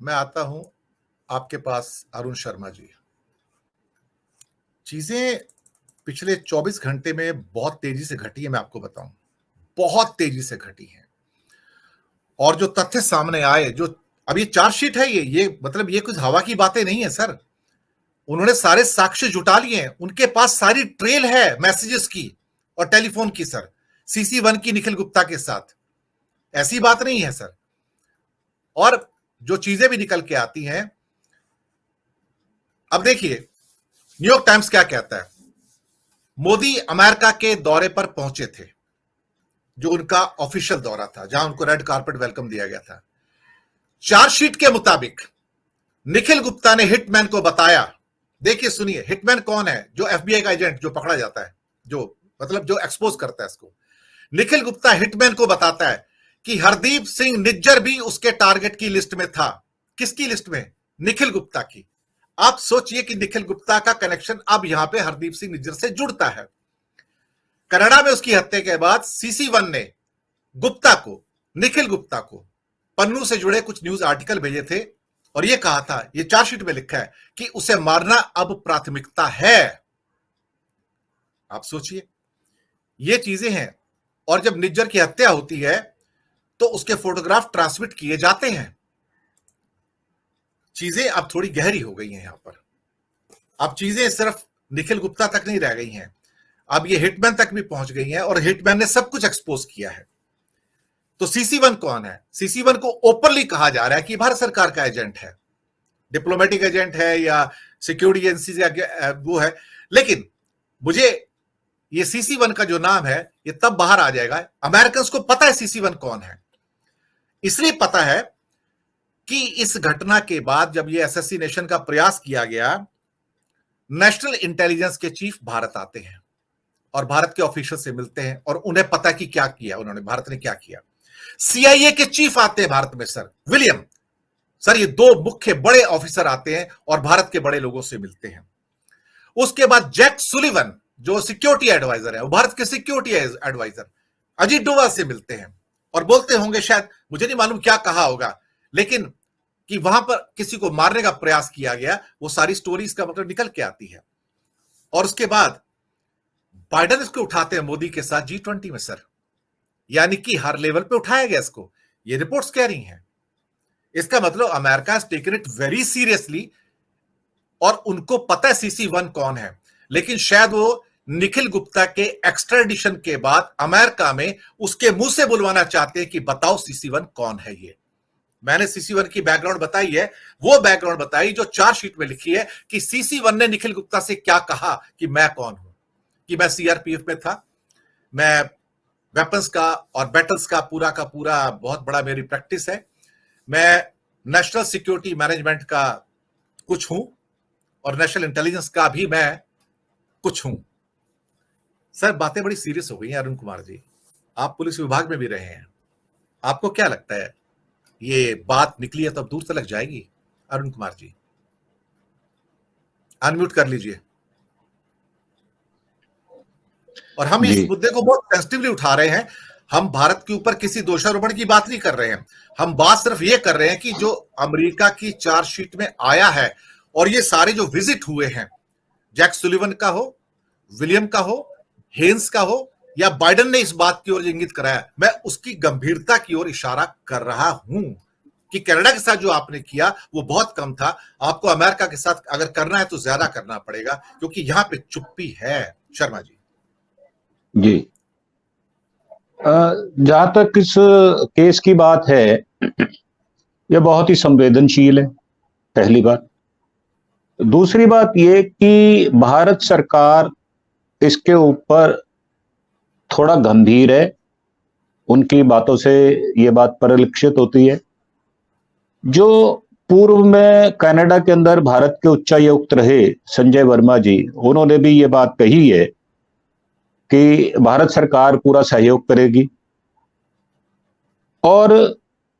मैं आता हूं आपके पास अरुण शर्मा जी। चीजें पिछले 24 घंटे में बहुत तेजी से घटी है, मैं आपको बताऊं, बहुत तेजी से घटी है। और जो तथ्य सामने आए, जो अब ये चार्जशीट है, ये मतलब ये कुछ हवा की बातें नहीं है सर। उन्होंने सारे साक्ष्य जुटा लिए हैं, उनके पास सारी ट्रेल है मैसेजेस की और टेलीफोन की सर, CC1 की निखिल गुप्ता के साथ। ऐसी बात नहीं है सर। और जो चीजें भी निकल के आती हैं, अब देखिए न्यूयॉर्क टाइम्स क्या कहता है। मोदी अमेरिका के दौरे पर पहुंचे थे, जो उनका ऑफिशियल दौरा था, जहां उनको रेड कार्पेट वेलकम दिया गया था। चार्जशीट के मुताबिक निखिल गुप्ता ने हिटमैन को बताया, देखिए सुनिए, हिटमैन कौन है? जो FBI का एजेंट जो पकड़ा जाता है, जो मतलब जो एक्सपोज करता है इसको। निखिल गुप्ता हिटमैन को बताता है कि हरदीप सिंह निज्जर भी उसके टारगेट की लिस्ट में था। किसकी लिस्ट में? निखिल गुप्ता की। आप सोचिए कि निखिल गुप्ता का कनेक्शन अब यहां पे हरदीप सिंह निज्जर से जुड़ता है। कनाडा में उसकी हत्या के बाद CC1 ने गुप्ता को, निखिल गुप्ता को, पन्नू से जुड़े कुछ न्यूज आर्टिकल भेजे थे और यह कहा था, यह चार्जशीट में लिखा है कि उसे मारना अब प्राथमिकता है। आप सोचिए, ये चीजें हैं। और जब निज्जर की हत्या होती है तो उसके फोटोग्राफ ट्रांसमिट किए जाते हैं। चीजें अब थोड़ी गहरी हो गई हैं यहां पर। अब चीजें सिर्फ निखिल गुप्ता तक नहीं रह गई हैं, अब ये हिटमैन तक भी पहुंच गई हैं और हिटमैन ने सब कुछ एक्सपोज किया है। तो CC1 कौन है? CC1 को ओपनली कहा जा रहा है कि भारत सरकार का एजेंट है, डिप्लोमेटिक एजेंट है या सिक्योरिटी एजेंसी से वो है। लेकिन मुझे ये CC1 का जो नाम है ये तब बाहर आ जाएगा, अमेरिकन को पता है CC1 कौन है। इसलिए पता है कि इस घटना के बाद जब ये असैसिनेशन का प्रयास किया गया, नेशनल इंटेलिजेंस के चीफ भारत आते हैं और भारत के ऑफिसर से मिलते हैं और उन्हें पता कि क्या किया उन्होंने, भारत ने क्या किया। CIA के चीफ आते हैं भारत में सर, विलियम सर, ये दो मुख्य बड़े ऑफिसर आते हैं और भारत के बड़े लोगों से मिलते हैं। उसके बाद जैक सुलिवन जो सिक्योरिटी एडवाइजर है, वो भारत के सिक्योरिटी एडवाइजर अजीत डोभाल से मिलते हैं और बोलते होंगे, शायद मुझे नहीं मालूम क्या कहा होगा, लेकिन कि वहां पर किसी को मारने का प्रयास किया गया, वो सारी स्टोरीज का मतलब निकल के आती है। और उसके बाद बाइडेन इसको उठाते हैं मोदी के साथ G20 में सर, यानी कि हर लेवल पे उठाया गया इसको, ये रिपोर्ट्स कह रही हैं। इसका मतलब America has taken it very seriously और उनको पता है CC1 कौन है। लेकिन शायद वो निखिल गुप्ता के एक्स्ट्राडिशन के बाद अमेरिका में उसके मुंह से बुलवाना चाहते हैं कि बताओ CC1 कौन है। ये मैंने CC1 की बैकग्राउंड बताई है, वो बैकग्राउंड बताई जो चार्जशीट में लिखी है कि CC1 ने निखिल गुप्ता से क्या कहा कि मैं कौन हूं, कि मैं CRPF में था, मैं वेपन्स का और बैटल्स का पूरा बहुत बड़ा मेरी प्रैक्टिस है, मैं नेशनल सिक्योरिटी मैनेजमेंट का कुछ हूं और नेशनल इंटेलिजेंस का भी मैं कुछ हूं। सर बातें बड़ी सीरियस हो गई हैं अरुण कुमार जी, आप पुलिस विभाग में भी रहे हैं, आपको क्या लगता है ये बात निकली है तो अब दूर तक जाएगी? अरुण कुमार जी अनम्यूट कर लीजिए। और हम इस मुद्दे को बहुत सेंसिटिवली उठा रहे हैं। हम भारत के ऊपर किसी दोषारोपण की बात नहीं कर रहे हैं, हम बात सिर्फ ये कर रहे हैं कि जो अमेरिका की चार्जशीट में आया है और ये सारे जो विजिट हुए हैं, जैक सुलिवन का हो, विलियम का हो, हेन्स का हो या बाइडेन ने इस बात की ओर इंगित कराया, मैं उसकी गंभीरता की ओर इशारा कर रहा हूं कि कनाडा के साथ जो आपने किया वो बहुत कम था, आपको अमेरिका के साथ अगर करना है तो ज्यादा करना पड़ेगा, क्योंकि यहां पे चुप्पी है। शर्मा जी जी, जहां तक इस केस की बात है, यह बहुत ही संवेदनशील है, पहली बात। दूसरी बात यह कि भारत सरकार इसके ऊपर थोड़ा गंभीर है, उनकी बातों से यह बात परिलक्षित होती है। जो पूर्व में कनाडा के अंदर भारत के उच्चायुक्त रहे संजय वर्मा जी, उन्होंने भी यह बात कही है कि भारत सरकार पूरा सहयोग करेगी। और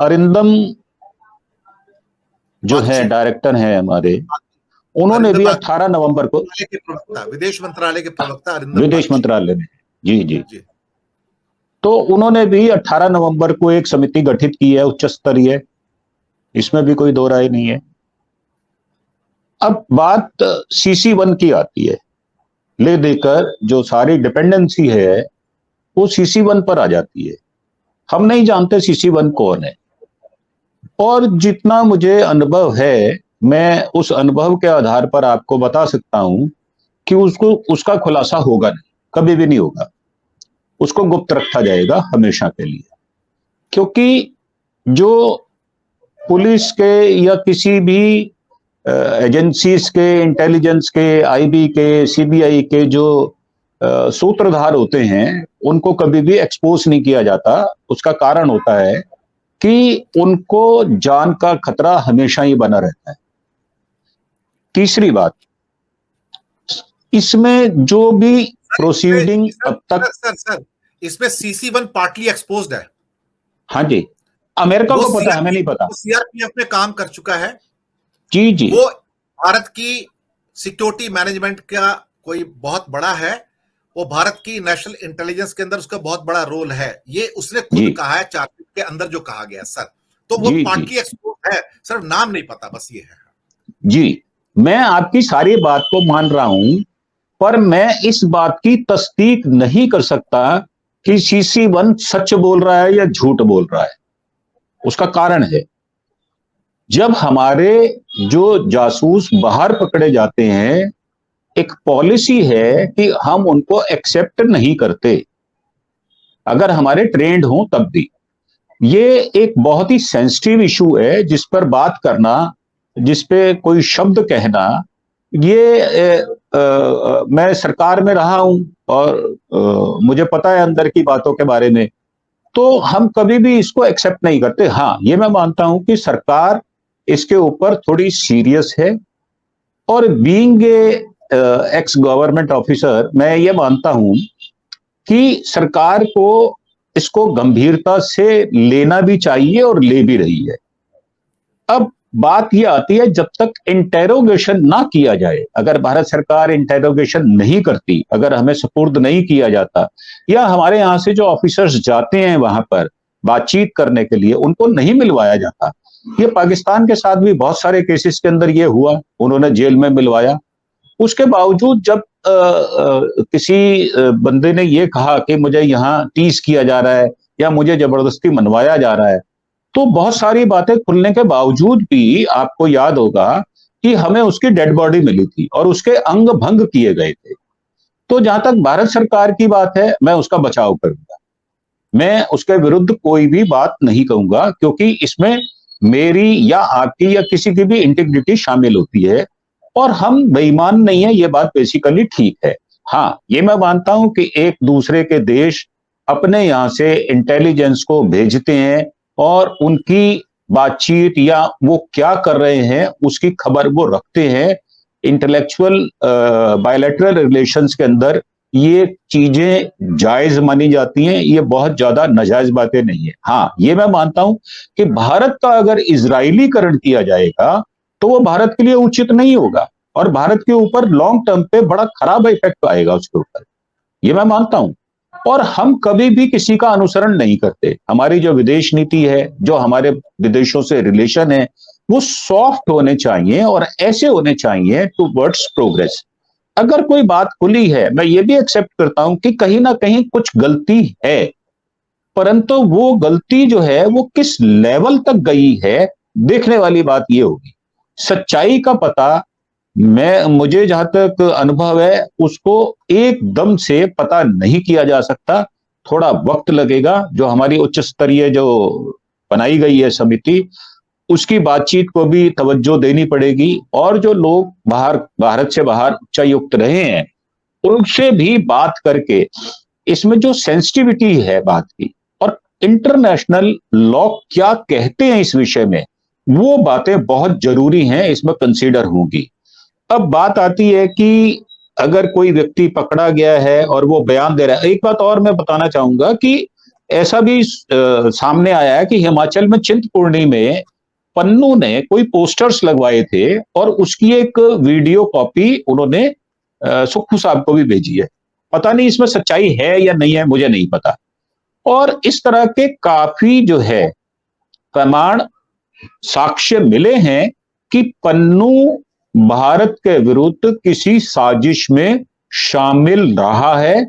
अरिंदम जो है डायरेक्टर हैं हमारे, उन्होंने भी 18 नवंबर को विदेश मंत्रालय के प्रवक्ता विदेश मंत्रालय में जी तो उन्होंने भी 18 नवंबर को एक समिति गठित की है उच्च स्तरीय, इसमें भी कोई दो राय नहीं है। अब बात CC1 की आती है, ले देकर जो सारी डिपेंडेंसी है वो CC1 पर आ जाती है। हम नहीं जानते CC1 कौन है, और जितना मुझे अनुभव है मैं उस अनुभव के आधार पर आपको बता सकता हूं कि उसका खुलासा होगा नहीं, कभी भी नहीं होगा। उसको गुप्त रखा जाएगा हमेशा के लिए, क्योंकि जो पुलिस के या किसी भी एजेंसीज के, इंटेलिजेंस के, IB के, CBI के जो सूत्रधार होते हैं, उनको कभी भी एक्सपोज नहीं किया जाता। उसका कारण होता है कि उनको जान का खतरा हमेशा ही बना रहता है। तीसरी बात, इसमें जो भी प्रोसीडिंग अब तक सर इसमें CC1 पार्टली एक्सपोज्ड है। हाँ जी, अमेरिका को पता है, हमें नहीं पता। CRPF में काम कर चुका है जी जी, वो भारत की सिक्योरिटी मैनेजमेंट का कोई बहुत बड़ा है, वो भारत की नेशनल इंटेलिजेंस के अंदर उसका बहुत बड़ा रोल है, ये उसने खुद कहा है चार्टर्ड के अंदर जो कहा गया सर। तो वो पार्टली एक्सपोज है सर, नाम नहीं पता, बस ये है। जी, मैं आपकी सारी बात को मान रहा हूं, पर मैं इस बात की तस्दीक नहीं कर सकता कि CC1 सच बोल रहा है या झूठ बोल रहा है। उसका कारण है, जब हमारे जो जासूस बाहर पकड़े जाते हैं, एक पॉलिसी है कि हम उनको एक्सेप्ट नहीं करते, अगर हमारे ट्रेंड हो तब भी। ये एक बहुत ही सेंसिटिव इशू है, जिस पर बात करना, जिस पे कोई शब्द कहना, ये मैं सरकार में रहा हूं और मुझे पता है अंदर की बातों के बारे में, तो हम कभी भी इसको एक्सेप्ट नहीं करते। हाँ, ये मैं मानता हूं कि सरकार इसके ऊपर थोड़ी सीरियस है, और being a x government officer मैं ये मानता हूं कि सरकार को इसको गंभीरता से लेना भी चाहिए और ले भी रही है। अब बात यह आती है, जब तक इंटेरोगेशन ना किया जाए, अगर भारत सरकार इंटेरोगेशन नहीं करती, अगर हमें सुपुर्द नहीं किया जाता, या हमारे यहां से जो ऑफिसर्स जाते हैं वहां पर बातचीत करने के लिए, उनको नहीं मिलवाया जाता। ये पाकिस्तान के साथ भी बहुत सारे केसेस के अंदर ये हुआ, उन्होंने जेल में मिलवाया। उसके बावजूद जब किसी बंदे ने ये कहा कि मुझे यहाँ टीज किया जा रहा है या मुझे जबरदस्ती मनवाया जा रहा है, तो बहुत सारी बातें खुलने के बावजूद भी आपको याद होगा कि हमें उसकी डेड बॉडी मिली थी और उसके अंग भंग किए गए थे। तो जहां तक भारत सरकार की बात है, मैं उसका बचाव करूंगा, मैं उसके विरुद्ध कोई भी बात नहीं कहूंगा, क्योंकि इसमें मेरी या आपकी या किसी की भी इंटीग्रिटी शामिल होती है, और हम बेईमान नहीं है, ये बात बेसिकली ठीक है। हाँ, ये मैं मानता हूं कि एक दूसरे के देश अपने यहां से इंटेलिजेंस को भेजते हैं और उनकी बातचीत या वो क्या कर रहे हैं उसकी खबर वो रखते हैं। इंटेलेक्चुअल बायलैटरल रिलेशंस के अंदर ये चीजें जायज मानी जाती हैं, ये बहुत ज्यादा नाजायज बातें नहीं है। हाँ, ये मैं मानता हूं कि भारत का अगर इजरायलीकरण किया जाएगा तो वो भारत के लिए उचित नहीं होगा, और भारत के ऊपर लॉन्ग टर्म पे बड़ा खराब इफेक्ट आएगा उसके ऊपर, ये मैं मानता हूं। और हम कभी भी किसी का अनुसरण नहीं करते। हमारी जो विदेश नीति है, जो हमारे विदेशों से रिलेशन है, वो सॉफ्ट होने चाहिए और ऐसे होने चाहिए टुवर्ड्स प्रोग्रेस। अगर कोई बात खुली है, मैं ये भी एक्सेप्ट करता हूं कि कहीं ना कहीं कुछ गलती है, परंतु वो गलती जो है वो किस लेवल तक गई है, देखने वाली बात ये होगी। सच्चाई का पता मुझे जहां तक अनुभव है, उसको एकदम से पता नहीं किया जा सकता, थोड़ा वक्त लगेगा। जो हमारी उच्च स्तरीय जो बनाई गई है समिति, उसकी बातचीत को भी तवज्जो देनी पड़ेगी, और जो लोग भारत से बाहर उच्चायुक्त रहे हैं उनसे भी बात करके इसमें जो सेंसिटिविटी है बात की, और इंटरनेशनल लॉ क्या कहते हैं इस विषय में, वो बातें बहुत जरूरी हैं, इसमें कंसीडर होंगी। अब बात आती है कि अगर कोई व्यक्ति पकड़ा गया है और वो बयान दे रहा है, एक बात और मैं बताना चाहूंगा कि ऐसा भी सामने आया है कि हिमाचल में चिंतपूर्णी में पन्नू ने कोई पोस्टर्स लगवाए थे और उसकी एक वीडियो कॉपी उन्होंने सुक्खू साहब को भी भेजी है। पता नहीं इसमें सच्चाई है या नहीं है, मुझे नहीं पता। और इस तरह के काफी जो है प्रमाण साक्ष्य मिले हैं कि पन्नू भारत के विरुद्ध किसी साजिश में शामिल रहा है।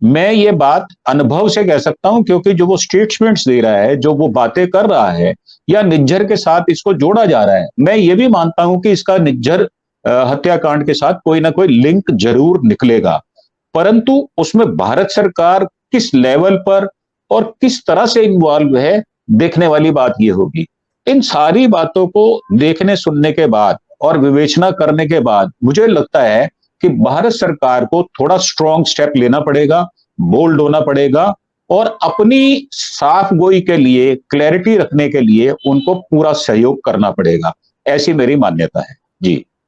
मैं ये बात अनुभव से कह सकता हूं, क्योंकि जो वो स्टेटमेंट्स दे रहा है, जो वो बातें कर रहा है, या निज्जर के साथ इसको जोड़ा जा रहा है, मैं ये भी मानता हूं कि इसका निज्जर हत्याकांड के साथ कोई ना कोई लिंक जरूर निकलेगा। परंतु उसमें भारत सरकार किस लेवल पर और किस तरह से इन्वॉल्व है, देखने वाली बात यह होगी। इन सारी बातों को देखने सुनने के बाद और विवेचना करने के बाद मुझे लगता है कि भारत सरकार को थोड़ा स्ट्रांग स्टेप लेना पड़ेगा, बोल्ड होना पड़ेगा, और अपनी साफ गोई के लिए, क्लैरिटी रखने के लिए उनको पूरा सहयोग करना पड़ेगा। ऐसी मेरी मान्यता है जी।